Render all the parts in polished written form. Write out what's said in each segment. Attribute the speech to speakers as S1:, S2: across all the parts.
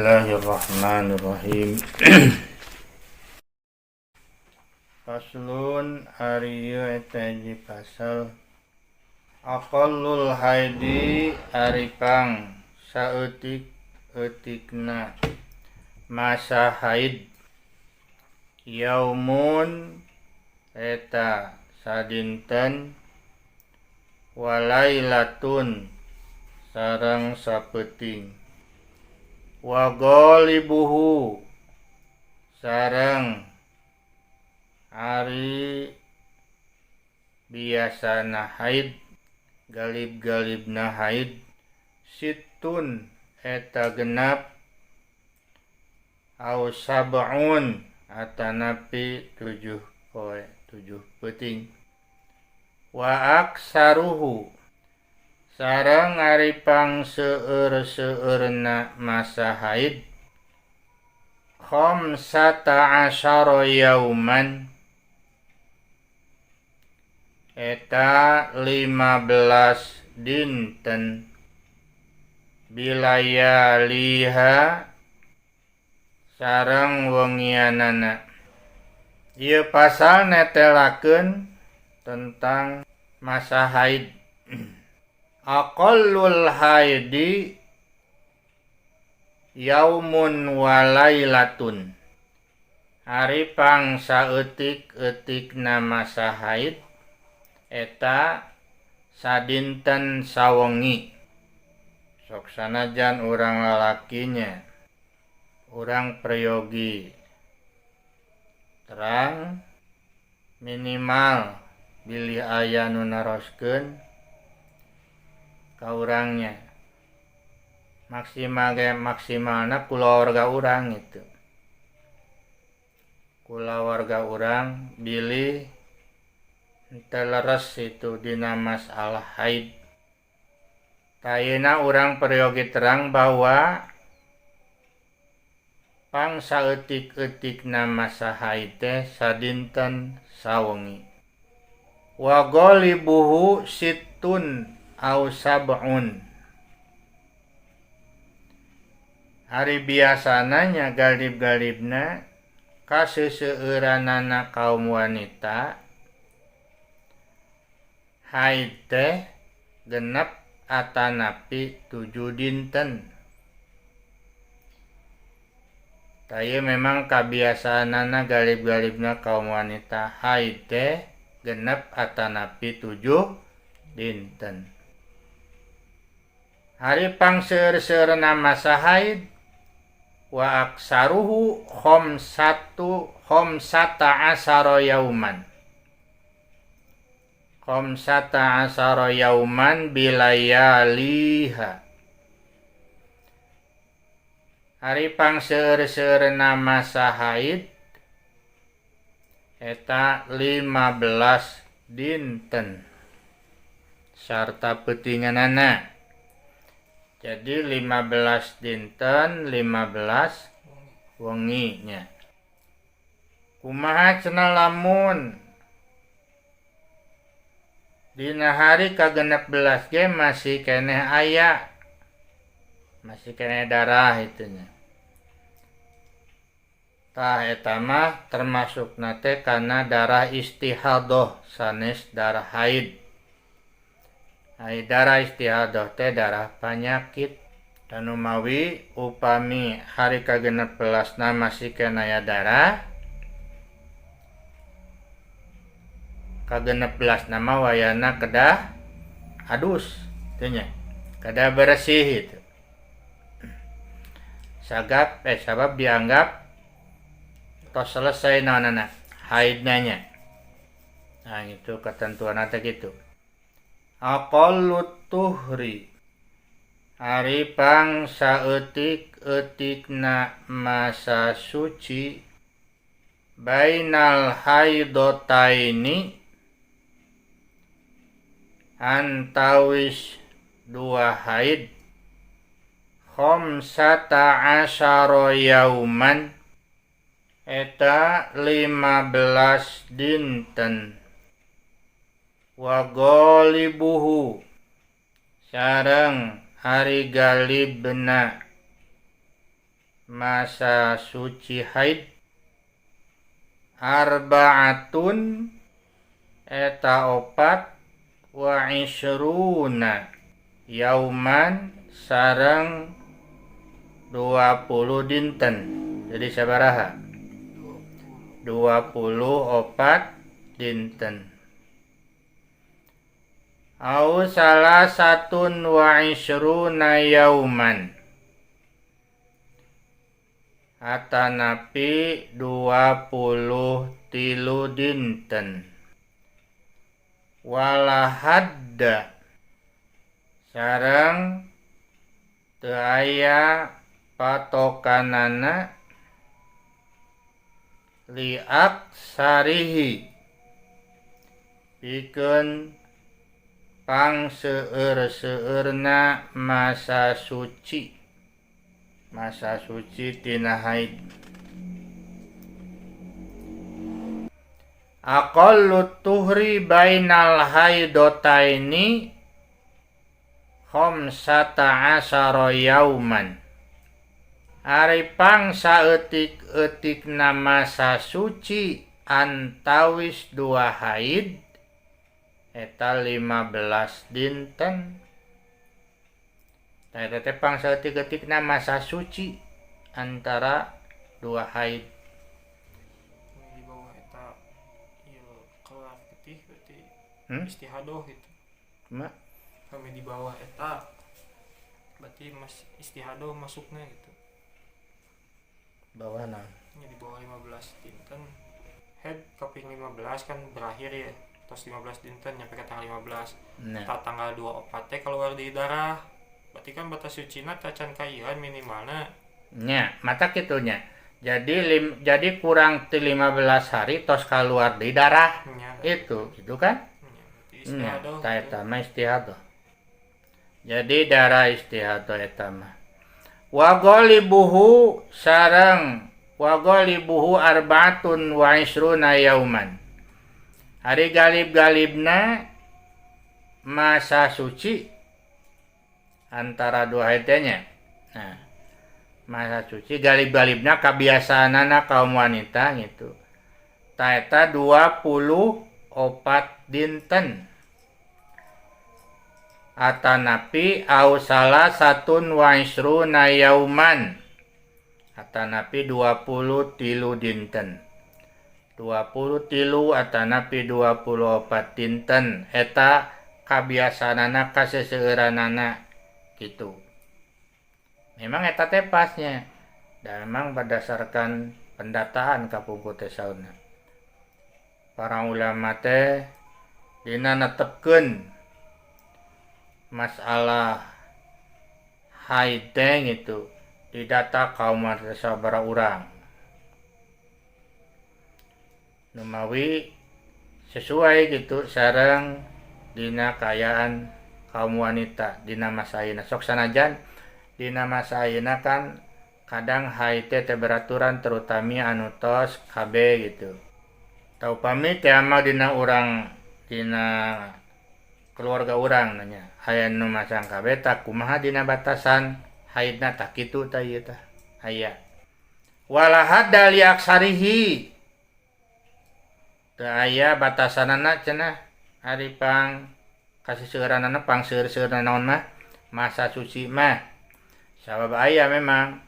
S1: Bismillahirrahmanirrahim. Faslun arieu eta hiji pasal. Aqallul haidi aripang saeutik-eutikna masa haid. Yaumun eta sadinten walailatun sareng sapeuting. Wa ghalibuhu sareng ari biasana haid, galib-galibna haid, situn eta genap, au sab'un atanapi 7 poe, 7 peuting. Wa aksaruhu sareng ari pangseueur-seueurna masa haid, khamsata asyara yauman eta 15 dinten, bilayaliha sareng wengianana. Ieu pasal netelakeun tentang masa haid. Aqallul haidi yaumun walailatun. Hari pangsaeutik-eutikna masa haid eta sadinten sawengi. Sok sanajan urang lalakinya, urang prayogi terang minimal bilih aya nu naroskeun ka urangnya. Maksimalna kulawarga urang itu. Kulawarga urang bilih henteu leres itu dina masalah haid. Tayeuna urang peryogi terang bahwa pangsaeutik-eutikna masa haid teh sadinten sawengi. Wa ghalibuhu situn au sab'un. Hari biasananya galib-galibna kaseseueuranana kaum wanita haid teh genep atanapi 7 dinten. Taya memang kabiasaanana galib-galibna kaum wanita haid teh genep atanapi 7 dinten. Hari pangseueur-seueurna masa haid wa aksaruhu khamsata asyara yauman. Khamsata asyara yauman bilayaliha. Hari pangseueur-seueurna masa haid eta 15 dinten sarta peutinganana. Jadi 15 dinten, 15 wenginya. Kumaha cenah lamun dina hari kagenep belas ge masih keneh aya, masih keneh darah itunya. Tah eta mah termasukna teh kana darah istihadah sanes darah haid. Darah istihadah teh darah panyakit. Tanu mawi upami hari kagenep belasna masih keneh aya darah, kagenep belasna mah wayana kedah adus teh nya, kedah bersih itu. Sabab dianggap tos selesai naonana haidna nya. Nah itu ketentuanna teh kitu. Aqallut tuhri hari pangsaeutik-eutikna masa suci bainal haidotaini antawis 2 haid khamsata asyara yauman eta 15 dinten. Wa ghalibuhu sareng hari galibna masa suci haid arba'atun eta opat wa isruna yauman sareng 20 dinten. Jadi sabaraha? 24 dinten. Au salah satun wa isruna yauman atanapi 23 dinten. Walahadda sareng teu aya patokanana liak sarihi pikeun pangseueur-seueurna masa suci tina haid. Aqallut tuhri bainal haidotaini khamsata asyara yauman. Ari pangsa eutik-eutikna masa suci antawis 2 haid eta 15 dinten. Eta teh pangsa eutik-eutikna masa suci antara 2 haid.
S2: Di bawah eta ieu kelar getih berarti istihadoh gitu. Kami di bawah eta berarti mas istihadoh masuknya gitu.
S1: Bawah nah.
S2: Ini di bawah 15 dinten. Head kaping 15 kan berakhir ya. Terus 15 dinten nyampe ke tanggal 15.
S1: Nah.
S2: Tanggal 24 teh keluar di darah. Berarti kan batas sucina tacan kaihan minimalna.
S1: Nya, mata kitunya. Jadi kurang 15 hari tos keluar di darah. Itu kan? Nya, eta mah istihadoh. Jadi darah istihadoh eta mah. Wa ghalibuhu arba'atun wa isruna yauman. Hari galib-galibna masa suci antara 2 haidnya. Nah, masa suci galib-galibna kabiasaanana kaum wanita gitu. Ta eta 24 dinten. Atanapi au salah satun wa isruna yauman atanapi 23 dinten. 23 atanapi 24 dinten eta kabiasaanana kaseseueuranana gitu. Memang eta teh pasnya dan memang berdasarkan pendataan kapungkur teh sauna. Para ulama teh dina netepkeun masalah haid teh gitu di data kaum sabaraha urang. Numawi sesuai gitu sareng dina kaayaan kaum wanita dina masa ayeuna. Sok sanajan dina masa ayeuna kan kadang haid teh beraturan terutami anu tos KB gitu. Tau pami teh mah dina urang dina keluarga urang nanya aya nu masang KB tak kumaha dina batasan haidna tak kitu tah ieu tah aya. Walahadda li aksarihi teu aya batasanana cenah ari pang kaseseueuranana pang seueur-seueurna naon mah masa suci mah. Sabab aya memang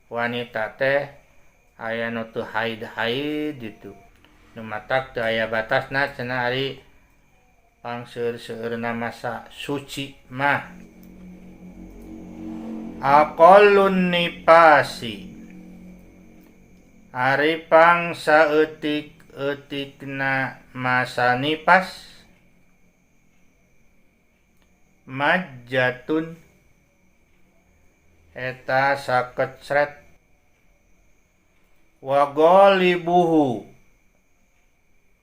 S1: wanita teh aya nu teu haid gitu. Nu matak teu aya batasna cenah ari pang seueur-seueurna masa suci mah. Aqallun nipasi ari pang saeutik-eutikna masa nipas majjatun eta sakecret wa ghalibuhu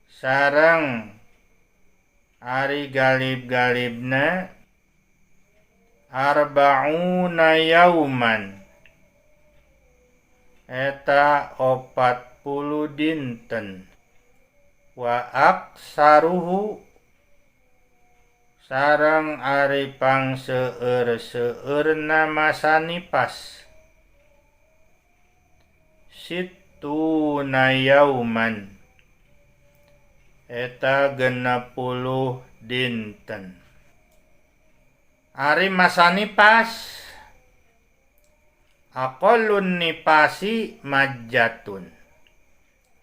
S1: sareng ari galib-galibna arba'una yauman eta 40 dinten wa aksaruhu sareng ari pang seueur-seueurna masa nipas sittuna yauman eta 60 dinten. Ari masa nipas aqallun nipasi majjatun.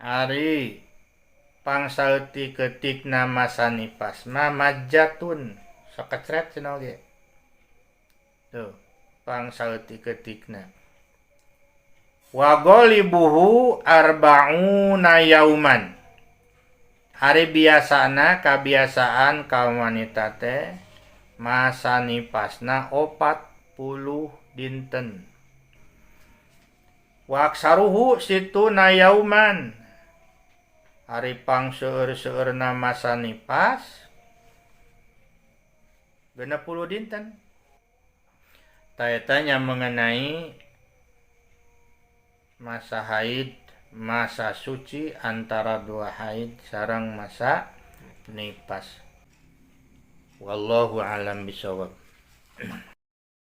S1: Ari pangsalti ketikna masa nipas majjatun sakecret cenah ge. Tuh, pangsalti ketikna. Wa ghalibuhu arba'una yauman. Hari biasana kabiasaan kaum wanita teh masa nipasna 40 dinten. Wa aksaruhu situna yauman. Hari pangseueur-seueurna masa nipas 60 dinten. Tanya mengenai masa haid, masa suci antara dua haid sareng masa nipas. Wallahu alam bisawab.